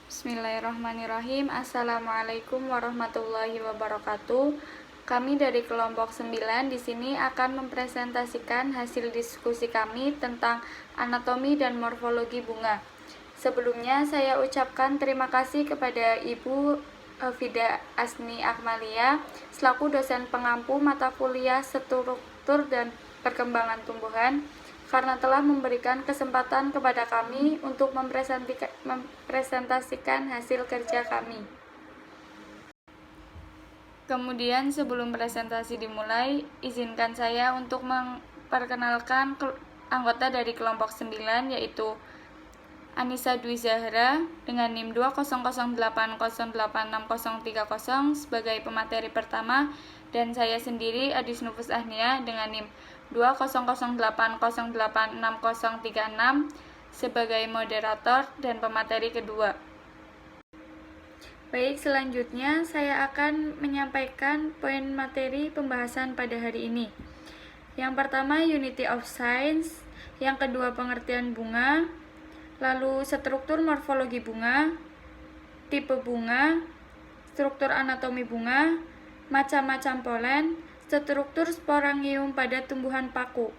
Bismillahirrahmanirrahim. Assalamualaikum warahmatullahi wabarakatuh. Kami dari kelompok 9 di sini akan mempresentasikan hasil diskusi kami tentang anatomi dan morfologi bunga. Sebelumnya saya ucapkan terima kasih kepada Ibu Fida Asni Akmalia selaku dosen pengampu mata kuliah struktur dan perkembangan tumbuhan karena telah memberikan kesempatan kepada kami untuk mempresentasikan hasil kerja kami. Kemudian sebelum presentasi dimulai, izinkan saya untuk memperkenalkan anggota dari kelompok 9 yaitu Anissa Dwi Zahra dengan NIM 20080808630 sebagai pemateri pertama dan saya sendiri Adis Nufus Ahnia dengan NIM 20080866036 sebagai moderator dan pemateri kedua. Baik, selanjutnya saya akan menyampaikan poin materi pembahasan pada hari ini. Yang pertama, Unity of Science. Yang kedua, pengertian bunga. Lalu, struktur morfologi bunga, tipe bunga, struktur anatomi bunga, macam-macam polen, struktur sporangium pada tumbuhan paku.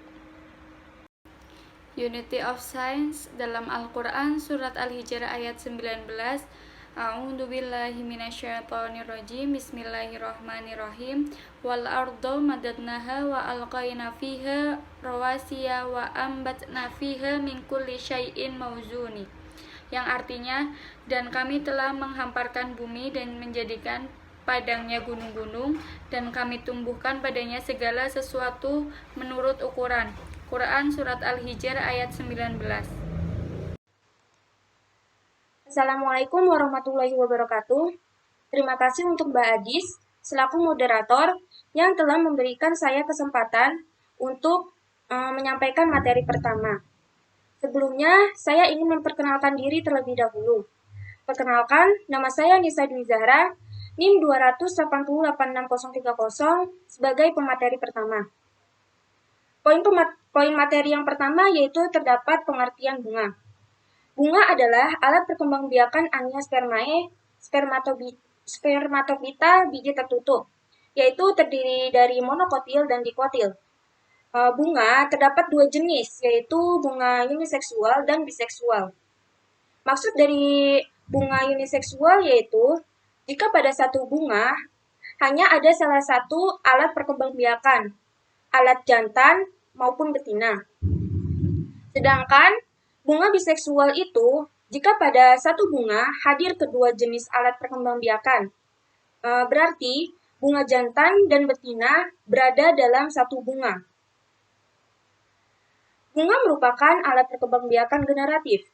Unity of Science dalam Al-Quran Surat Al-Hijr ayat 19. A'udzubillahi minasyaitonirrajim. Bismillahirrahmanirrahim. Wal ardo madadnaha wa alqaina fiha rawasiya wa ambatna fiha min kulli syai'in mawzuni. Yang artinya, dan kami telah menghamparkan bumi dan menjadikan padangnya gunung-gunung, dan kami tumbuhkan padanya segala sesuatu menurut ukuran. Quran Surat Al-Hijr ayat 19. Assalamualaikum warahmatullahi wabarakatuh. Terima kasih untuk Mbak Adis selaku moderator yang telah memberikan saya kesempatan untuk menyampaikan materi pertama. Sebelumnya, saya ingin memperkenalkan diri terlebih dahulu. Perkenalkan, nama saya Anissa Dwi Zahra, NIM 200808630 sebagai pemateri pertama. Poin materi yang pertama yaitu terdapat pengertian bunga. Bunga adalah alat perkembangbiakan Angiospermae spermatofita biji tertutup, yaitu terdiri dari monokotil dan dikotil. Bunga terdapat dua jenis, yaitu bunga uniseksual dan biseksual. Maksud dari bunga uniseksual yaitu jika pada satu bunga hanya ada salah satu alat perkembangbiakan, alat jantan maupun betina. Sedangkan bunga biseksual itu jika pada satu bunga hadir kedua jenis alat perkembangbiakan. Berarti bunga jantan dan betina berada dalam satu bunga. Bunga merupakan alat perkembangbiakan generatif,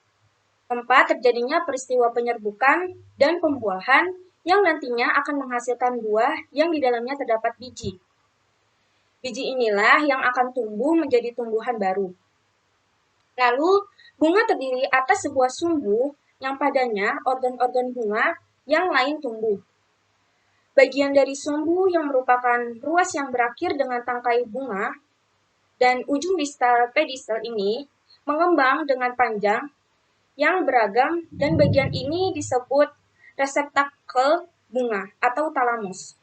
tempat terjadinya peristiwa penyerbukan dan pembuahan yang nantinya akan menghasilkan buah yang di dalamnya terdapat biji. Biji inilah yang akan tumbuh menjadi tumbuhan baru. Lalu, bunga terdiri atas sebuah sumbu yang padanya organ-organ bunga yang lain tumbuh. Bagian dari sumbu yang merupakan ruas yang berakhir dengan tangkai bunga dan ujung distal pedicel ini mengembang dengan panjang yang beragam dan bagian ini disebut reseptakel bunga atau talamus.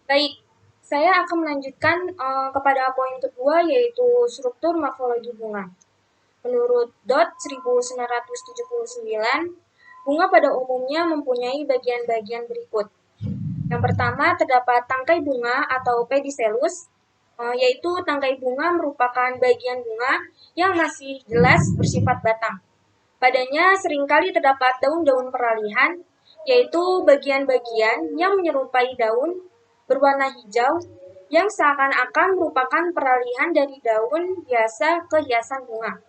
Baik, saya akan melanjutkan kepada poin kedua yaitu struktur morfologi bunga. Menurut Dot 1979, bunga pada umumnya mempunyai bagian-bagian berikut. Yang pertama terdapat tangkai bunga atau pedicellus, yaitu tangkai bunga merupakan bagian bunga yang masih jelas bersifat batang. Padanya seringkali terdapat daun-daun peralihan, yaitu bagian-bagian yang menyerupai daun berwarna hijau yang seakan-akan merupakan peralihan dari daun biasa ke hiasan bunga.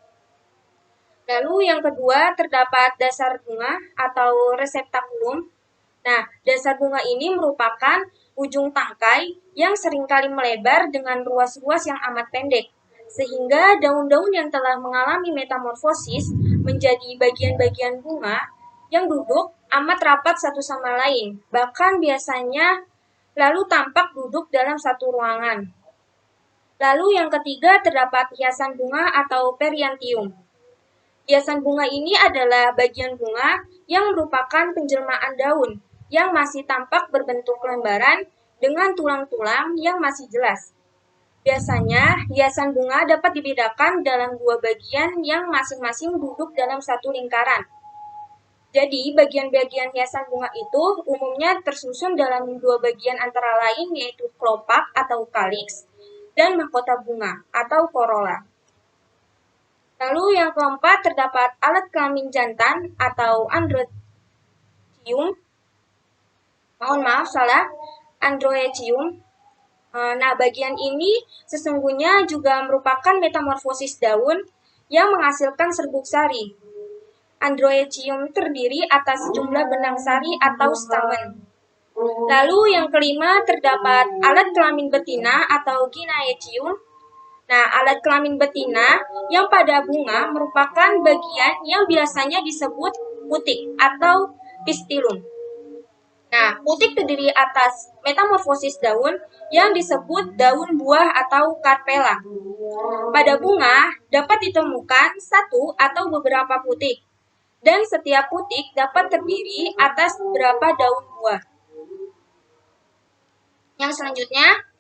Lalu yang kedua terdapat dasar bunga atau reseptakulum. Nah, dasar bunga ini merupakan ujung tangkai yang seringkali melebar dengan ruas-ruas yang amat pendek, sehingga daun-daun yang telah mengalami metamorfosis menjadi bagian-bagian bunga yang duduk amat rapat satu sama lain, bahkan biasanya lalu tampak duduk dalam satu ruangan. Lalu yang ketiga terdapat hiasan bunga atau periantium. Hiasan bunga ini adalah bagian bunga yang merupakan penjelmaan daun yang masih tampak berbentuk lembaran dengan tulang-tulang yang masih jelas. Biasanya, hiasan bunga dapat dibedakan dalam dua bagian yang masing-masing duduk dalam satu lingkaran. Jadi, bagian-bagian hiasan bunga itu umumnya tersusun dalam dua bagian antara lain, yaitu kelopak atau kaliks dan mahkota bunga atau corolla. Lalu yang keempat terdapat alat kelamin jantan atau androecium. Mohon maaf salah, androecium. Nah, bagian ini sesungguhnya juga merupakan metamorfosis daun yang menghasilkan serbuk sari. Androecium terdiri atas jumlah benang sari atau stamen. Lalu yang kelima terdapat alat kelamin betina atau gynaecium. Nah, alat kelamin betina yang pada bunga merupakan bagian yang biasanya disebut putik atau pistilum. Nah, putik terdiri atas metamorfosis daun yang disebut daun buah atau karpela. Pada bunga dapat ditemukan satu atau beberapa putik, dan setiap putik dapat terdiri atas beberapa daun buah. Yang selanjutnya,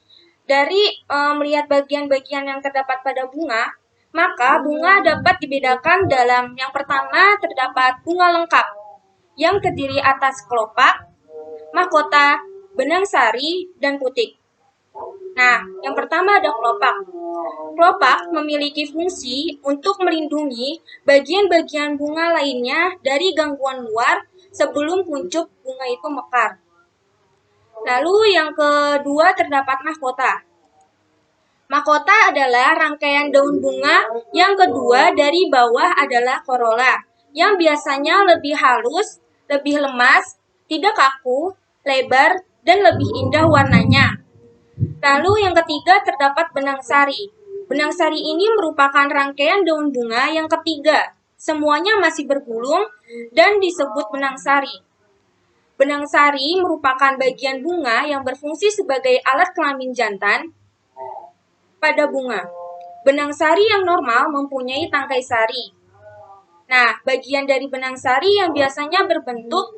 dari melihat bagian-bagian yang terdapat pada bunga, maka bunga dapat dibedakan dalam yang pertama terdapat bunga lengkap, yang terdiri atas kelopak, mahkota, benang sari, dan putik. Nah, yang pertama ada kelopak. Kelopak memiliki fungsi untuk melindungi bagian-bagian bunga lainnya dari gangguan luar sebelum kuncup bunga itu mekar. Lalu yang kedua terdapat mahkota. Mahkota adalah rangkaian daun bunga yang kedua dari bawah adalah corolla, yang biasanya lebih halus, lebih lemas, tidak kaku, lebar, dan lebih indah warnanya. Lalu yang ketiga terdapat benang sari. Benang sari ini merupakan rangkaian daun bunga yang ketiga. Semuanya masih bergulung dan disebut benang sari. Benang sari merupakan bagian bunga yang berfungsi sebagai alat kelamin jantan pada bunga. Benang sari yang normal mempunyai tangkai sari. Nah, bagian dari benang sari yang biasanya berbentuk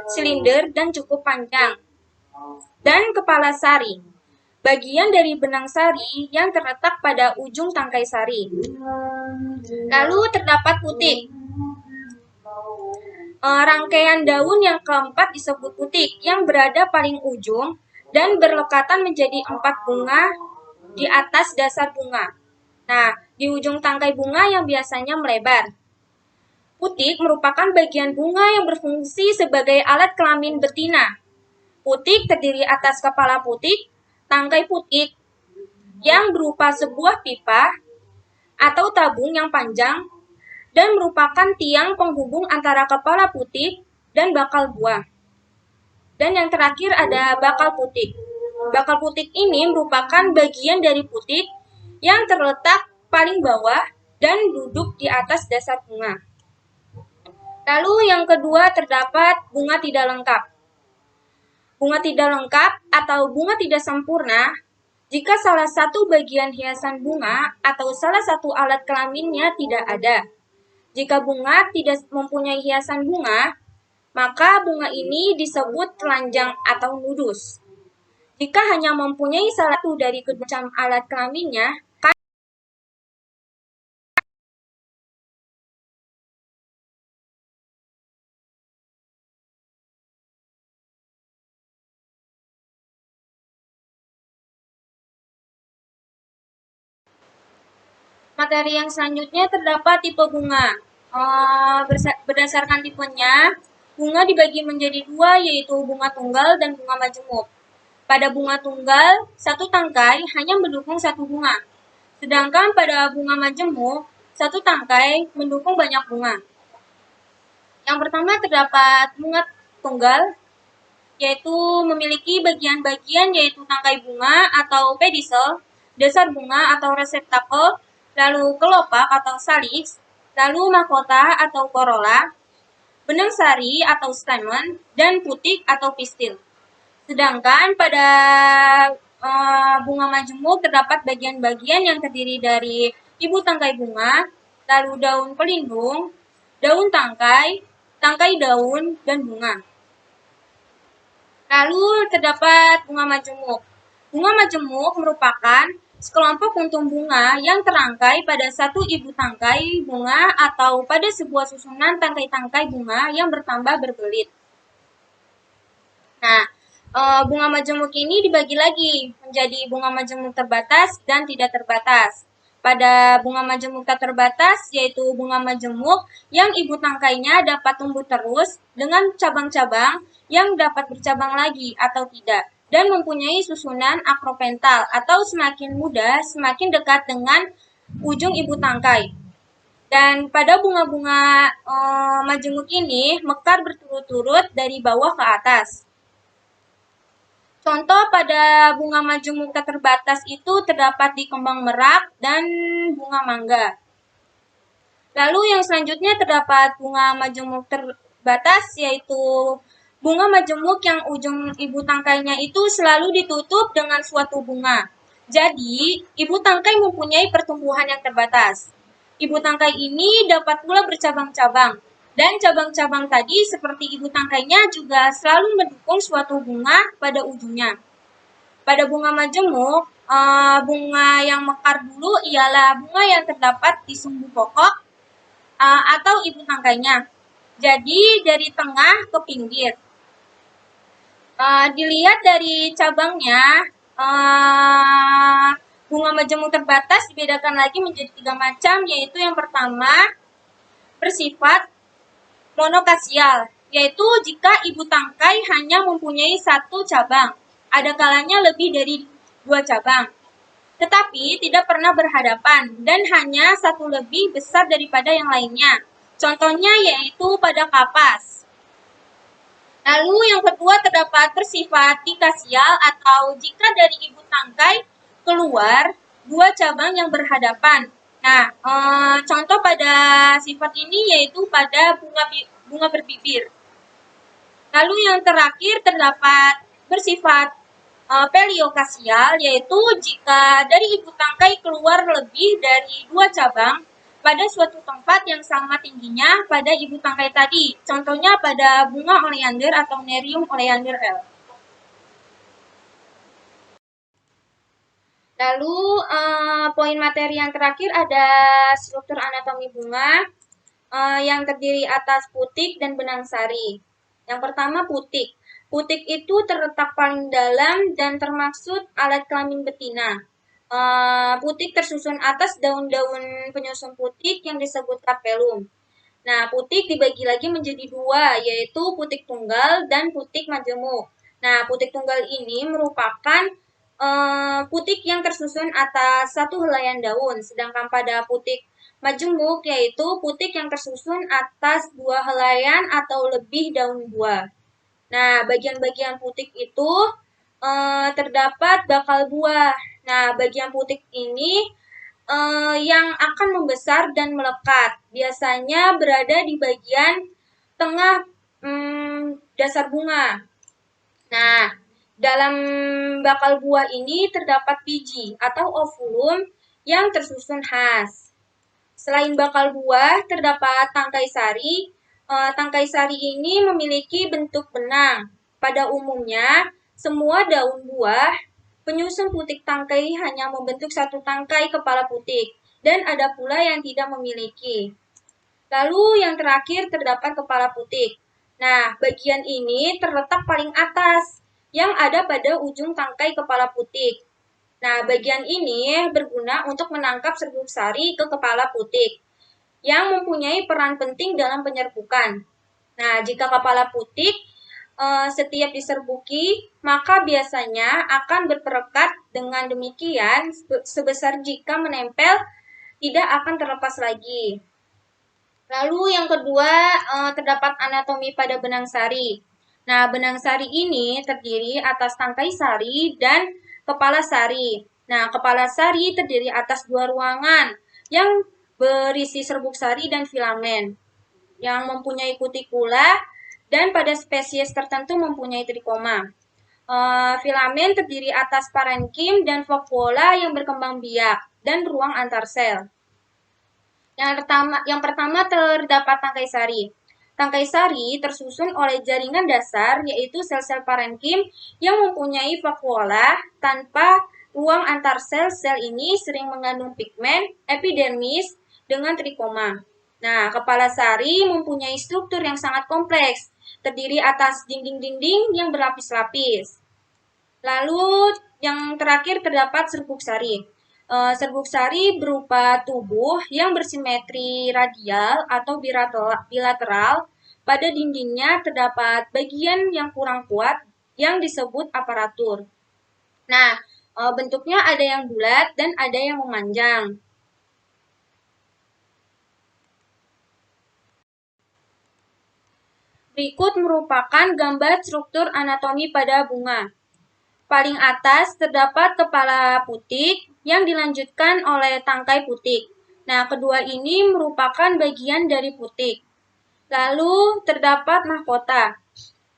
silinder dan cukup panjang. Dan kepala sari. Bagian dari benang sari yang terletak pada ujung tangkai sari. Lalu terdapat putik. Rangkaian daun yang keempat disebut putik, yang berada paling ujung dan berlekatan menjadi 4 bunga di atas dasar bunga. Nah, di ujung tangkai bunga yang biasanya melebar. Putik merupakan bagian bunga yang berfungsi sebagai alat kelamin betina. Putik terdiri atas kepala putik, tangkai putik yang berupa sebuah pipa atau tabung yang panjang dan merupakan tiang penghubung antara kepala putik dan bakal buah. Dan yang terakhir ada bakal putik. Bakal putik ini merupakan bagian dari putik yang terletak paling bawah dan duduk di atas dasar bunga. Lalu yang kedua terdapat bunga tidak lengkap. Bunga tidak lengkap atau bunga tidak sempurna jika salah satu bagian hiasan bunga atau salah satu alat kelaminnya tidak ada. Jika bunga tidak mempunyai hiasan bunga, maka bunga ini disebut telanjang atau nudus. Jika hanya mempunyai salah satu dari kedua alat kelaminnya, materi yang selanjutnya terdapat tipe bunga. Berdasarkan tipenya, bunga dibagi menjadi dua, yaitu bunga tunggal dan bunga majemuk. Pada bunga tunggal, satu tangkai hanya mendukung satu bunga. Sedangkan pada bunga majemuk, satu tangkai mendukung banyak bunga. Yang pertama terdapat bunga tunggal, yaitu memiliki bagian-bagian yaitu tangkai bunga atau pedicel, dasar bunga atau reseptakel, lalu kelopak atau salix, lalu mahkota atau corolla, benang sari atau stamen, dan putik atau pistil. Sedangkan pada bunga majemuk terdapat bagian-bagian yang terdiri dari ibu tangkai bunga, lalu daun pelindung, daun tangkai, tangkai daun, dan bunga. Lalu terdapat bunga majemuk. Bunga majemuk merupakan sekelompok kuntum bunga yang terangkai pada satu ibu tangkai bunga atau pada sebuah susunan tangkai-tangkai bunga yang bertambah berbelit. Nah, bunga majemuk ini dibagi lagi menjadi bunga majemuk terbatas dan tidak terbatas. Pada bunga majemuk tak terbatas, yaitu bunga majemuk yang ibu tangkainya dapat tumbuh terus dengan cabang-cabang yang dapat bercabang lagi atau tidak, dan mempunyai susunan akropental atau semakin muda, semakin dekat dengan ujung ibu tangkai. Dan pada bunga-bunga majemuk ini mekar berturut-turut dari bawah ke atas. Contoh pada bunga majemuk tak terbatas itu terdapat di kembang merak dan bunga mangga. Lalu yang selanjutnya terdapat bunga majemuk terbatas, yaitu bunga majemuk yang ujung ibu tangkainya itu selalu ditutup dengan suatu bunga. Jadi, ibu tangkai mempunyai pertumbuhan yang terbatas. Ibu tangkai ini dapat pula bercabang-cabang. Dan cabang-cabang tadi seperti ibu tangkainya juga selalu mendukung suatu bunga pada ujungnya. Pada bunga majemuk, bunga yang mekar dulu ialah bunga yang terdapat di sumbu pokok atau ibu tangkainya. Jadi dari tengah ke pinggir. Dilihat dari cabangnya, bunga majemuk terbatas dibedakan lagi menjadi 3 macam, yaitu yang pertama bersifat monokasial, yaitu jika ibu tangkai hanya mempunyai satu cabang, ada kalanya lebih dari 2 cabang, tetapi tidak pernah berhadapan dan hanya satu lebih besar daripada yang lainnya. Contohnya yaitu pada kapas. Lalu yang kedua terdapat bersifat dikasial atau jika dari ibu tangkai keluar 2 cabang yang berhadapan. Nah, contoh pada sifat ini yaitu pada bunga berbibir. Lalu yang terakhir terdapat bersifat peliokasial, yaitu jika dari ibu tangkai keluar lebih dari 2 cabang pada suatu tempat yang sama tingginya pada ibu tangkai tadi. Contohnya pada bunga oleander atau Nerium oleander L. Lalu poin materi yang terakhir ada struktur anatomi bunga yang terdiri atas putik dan benang sari. Yang pertama putik. Putik itu terletak paling dalam dan termaksud alat kelamin betina. Putik tersusun atas daun-daun penyusun putik yang disebut kapelum. Nah, putik dibagi lagi menjadi 2, yaitu putik tunggal dan putik majemuk. Nah, putik tunggal ini merupakan putik yang tersusun atas satu helaian daun, sedangkan pada putik majemuk yaitu putik yang tersusun atas 2 helaian atau lebih daun buah. Nah, bagian-bagian putik itu terdapat bakal buah. Nah, bagian putik ini yang akan membesar dan melekat. Biasanya berada di bagian tengah dasar bunga. Nah, dalam bakal buah ini terdapat biji atau ovulum yang tersusun khas. Selain bakal buah, terdapat tangkai sari. Tangkai sari ini memiliki bentuk benang. Pada umumnya, semua daun buah penyusun putik tangkai hanya membentuk satu tangkai kepala putik, dan ada pula yang tidak memiliki. Lalu yang terakhir terdapat kepala putik. Nah, bagian ini terletak paling atas, yang ada pada ujung tangkai kepala putik. Nah, bagian ini berguna untuk menangkap serbuk sari ke kepala putik, yang mempunyai peran penting dalam penyerbukan. Nah, jika kepala putik setiap diserbuki, maka biasanya akan berperekat dengan demikian sebesar jika menempel tidak akan terlepas lagi. Lalu yang kedua terdapat anatomi pada benang sari. Nah, benang sari ini terdiri atas tangkai sari dan kepala sari. Nah, kepala sari terdiri atas 2 ruangan yang berisi serbuk sari dan filamen yang mempunyai kutikula dan pada spesies tertentu mempunyai trikoma. Filamen terdiri atas parenkim dan vakuola yang berkembang biak dan ruang antar sel. Yang pertama terdapat tangkai sari. Tangkai sari tersusun oleh jaringan dasar, yaitu sel-sel parenkim yang mempunyai vakuola. Tanpa ruang antar sel-sel ini sering mengandung pigmen epidermis dengan trikoma. Nah, kepala sari mempunyai struktur yang sangat kompleks, terdiri atas dinding-dinding yang berlapis-lapis. Lalu yang terakhir terdapat serbuk sari. Serbuk sari berupa tubuh yang bersimetri radial atau bilateral. Pada dindingnya terdapat bagian yang kurang kuat yang disebut aparatur. Nah, bentuknya ada yang bulat dan ada yang memanjang. Berikut merupakan gambar struktur anatomi pada bunga. Paling atas terdapat kepala putik yang dilanjutkan oleh tangkai putik. Nah, kedua ini merupakan bagian dari putik. Lalu terdapat mahkota.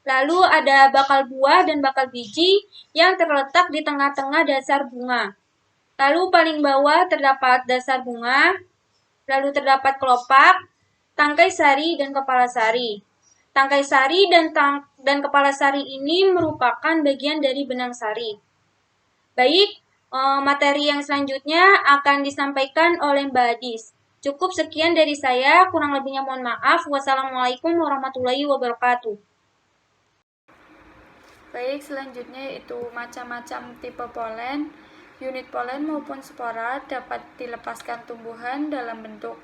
Lalu ada bakal buah dan bakal biji yang terletak di tengah-tengah dasar bunga. Lalu paling bawah terdapat dasar bunga. Lalu terdapat kelopak, tangkai sari, dan kepala sari. Tangkai sari dan kepala sari ini merupakan bagian dari benang sari. Baik, materi yang selanjutnya akan disampaikan oleh Mbak Adis. Cukup sekian dari saya, kurang lebihnya mohon maaf. Wassalamualaikum warahmatullahi wabarakatuh. Baik, selanjutnya yaitu macam-macam tipe polen. Unit polen maupun spora dapat dilepaskan tumbuhan dalam bentuk.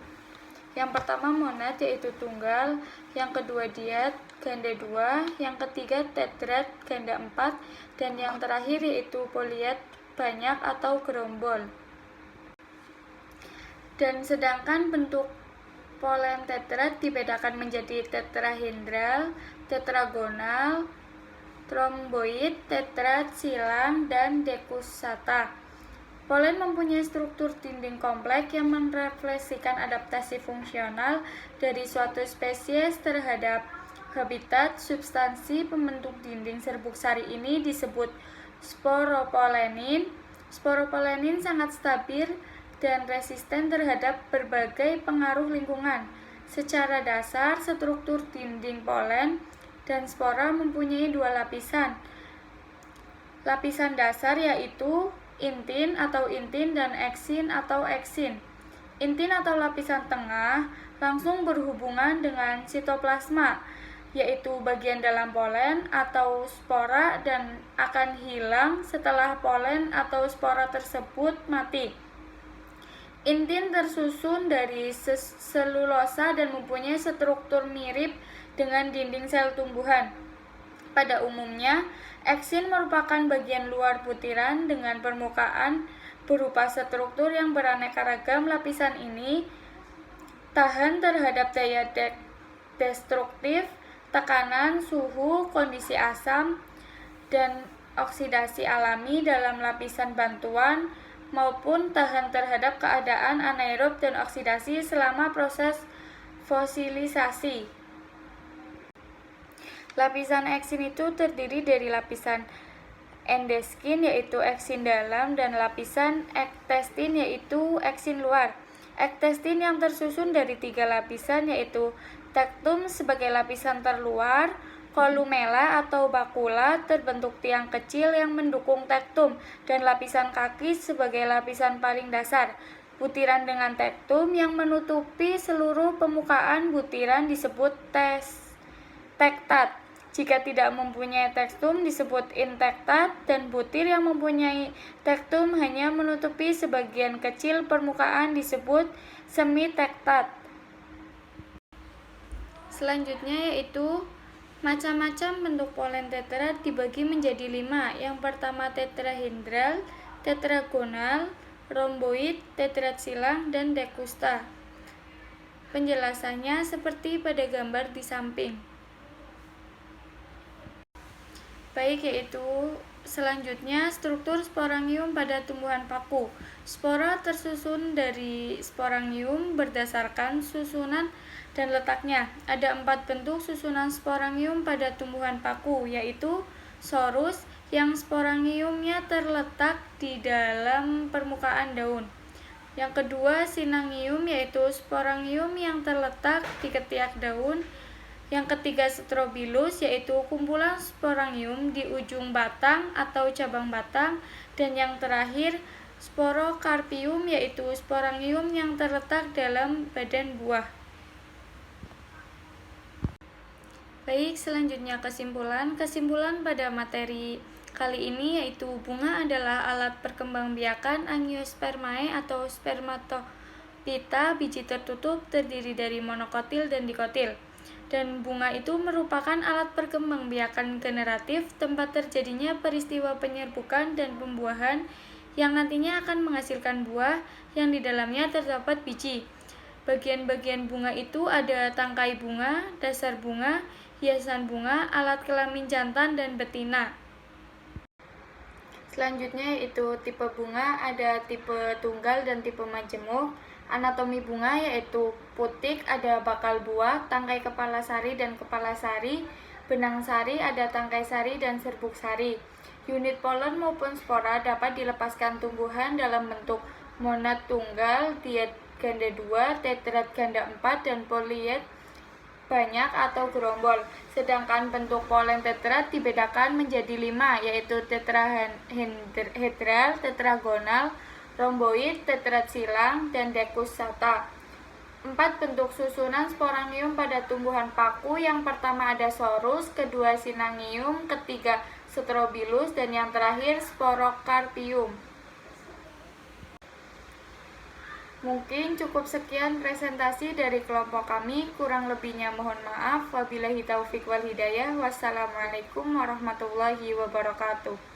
Yang pertama monad yaitu tunggal, yang kedua diad ganda 2, yang ketiga tetrad ganda 4, dan yang terakhir yaitu poliad banyak atau gerombol. Dan sedangkan bentuk polen tetrad dibedakan menjadi tetrahedral, tetragonal, tromboid, tetrad, silang, dan dekusata. Polen mempunyai struktur dinding kompleks yang merefleksikan adaptasi fungsional dari suatu spesies terhadap habitat. Substansi pembentuk dinding serbuk sari ini disebut sporopolenin. Sporopolenin sangat stabil dan resisten terhadap berbagai pengaruh lingkungan. Secara dasar, struktur dinding polen dan spora mempunyai dua lapisan. Lapisan dasar yaitu intin atau intin dan eksin atau eksin. Intin atau lapisan tengah langsung berhubungan dengan sitoplasma, yaitu bagian dalam polen atau spora, dan akan hilang setelah polen atau spora tersebut mati. Intin tersusun dari selulosa dan mempunyai struktur mirip dengan dinding sel tumbuhan. Pada umumnya, eksin merupakan bagian luar butiran dengan permukaan berupa struktur yang beraneka ragam. Lapisan ini tahan terhadap daya destruktif, tekanan, suhu, kondisi asam, dan oksidasi alami dalam lapisan bantuan, maupun tahan terhadap keadaan anaerob dan oksidasi selama proses fosilisasi. Lapisan eksin itu terdiri dari lapisan endoskin yaitu eksin dalam dan lapisan ektestin yaitu eksin luar. Ektestin yang tersusun dari 3 lapisan yaitu tektum sebagai lapisan terluar, kolumella atau bakula terbentuk tiang kecil yang mendukung tektum, dan lapisan kaki sebagai lapisan paling dasar. Butiran dengan tektum yang menutupi seluruh permukaan butiran disebut tektat. Jika tidak mempunyai tektum disebut intektat, dan butir yang mempunyai tektum hanya menutupi sebagian kecil permukaan disebut semitektat. Selanjutnya yaitu macam-macam bentuk polen tetrad dibagi menjadi 5. Yang pertama tetrahedral, tetragonal, romboid, tetrad silang, dan dekusta. Penjelasannya seperti pada gambar di samping. Baik, yaitu selanjutnya struktur sporangium pada tumbuhan paku. Spora tersusun dari sporangium berdasarkan susunan dan letaknya. Ada 4 bentuk susunan sporangium pada tumbuhan paku, yaitu sorus yang sporangiumnya terletak di dalam permukaan daun, Yang kedua, sinangium, yaitu sporangium yang terletak di ketiak daun. Yang ketiga, strobilus, yaitu kumpulan sporangium di ujung batang atau cabang batang. Dan yang terakhir, sporokarpium, yaitu sporangium yang terletak dalam badan buah. Baik, selanjutnya kesimpulan. Kesimpulan pada materi kali ini yaitu bunga adalah alat perkembangbiakan Angiospermae atau spermatopita biji tertutup terdiri dari monokotil dan dikotil. Dan bunga itu merupakan alat perkembangbiakan generatif tempat terjadinya peristiwa penyerbukan dan pembuahan yang nantinya akan menghasilkan buah yang di dalamnya terdapat biji. Bagian-bagian bunga itu ada tangkai bunga, dasar bunga, hiasan bunga, alat kelamin jantan dan betina. Selanjutnya yaitu tipe bunga, ada tipe tunggal dan tipe majemuk. Anatomi bunga yaitu putik, ada bakal buah, tangkai kepala sari dan kepala sari, benang sari, ada tangkai sari dan serbuk sari. Unit polen maupun spora dapat dilepaskan tumbuhan dalam bentuk monad tunggal, diet ganda 2, tetrad ganda 4, dan polied banyak atau gerombol. Sedangkan bentuk polen tetrad dibedakan menjadi 5, yaitu tetrahedral, tetragonal, romboid, tetrad silang, dan decussata. 4. Bentuk susunan sporangium pada tumbuhan paku. Yang pertama ada sorus, kedua sinangium, ketiga strobilus, dan yang terakhir sporokarpium. Mungkin cukup sekian presentasi dari kelompok kami, kurang lebihnya mohon maaf. Wabillahi taufik wal hidayah. Wassalamualaikum warahmatullahi wabarakatuh.